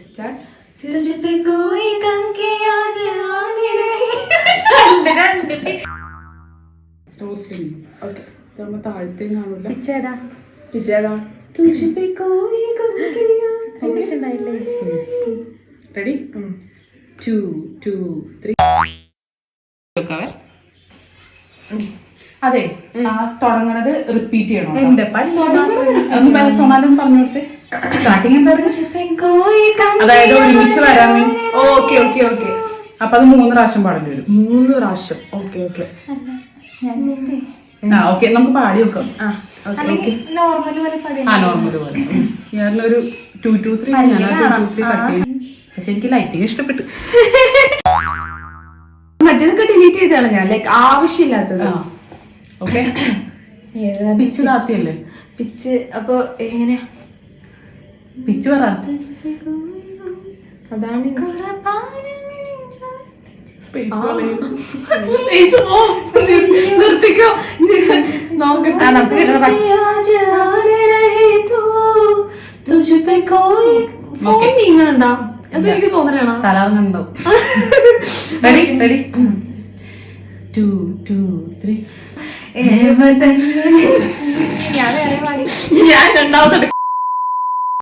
start. तुझ पे कोई गम की आज आने नहीं. ഓക്കെ താഴത്തേയും കാണൂല. പിച്ചേതാ പിച്ചേതാ റെഡി 2 2 3. അതെ ആ തുടങ്ങണത് റിപ്പീറ്റ് ചെയ്യണം. എന്റെ ഒന്ന് സോണാലും പറഞ്ഞു കൊടുത്തേ. സ്റ്റാർട്ടിങ് എന്തായിരുന്നു? അതായത് ഒരുമിച്ച് വരാൻ വേണ്ടി. Okay okay okay. അപ്പൊ അത് 3 പ്രാവശ്യം പാടേണ്ടി വരും. 3 പ്രാവശ്യം. Okay okay. ആ ഓക്കെ നമുക്ക് പാടി വെക്കാം. നോർമൽ പോലെ നോർമൽ പോലെ. ഞാനൊരു 2 2 3 കട്ട് ചെയ്യും. പക്ഷെ എനിക്ക് ലൈറ്റിങ് ഇഷ്ടപ്പെട്ടു. മറ്റേതൊക്കെ ഡിലീറ്റ് ചെയ്താണ് ഞാൻ, ലൈക്ക് ആവശ്യമില്ലാത്തത്. ഓക്കെ പിച്ച് താത്തിയല്ലേ? പിച്ച് അപ്പൊ എങ്ങനെയാ പിച്ച് പറ. അതാണ് നിർത്തിക്കോ നോക്കട്ടെ. നീങ്ങണ്ടാ അതെനിക്ക് തോന്നണ തലറങ്ങുണ്ടാവും. Ready ready 2 2 3. ഞാൻ രണ്ടാമത്തെ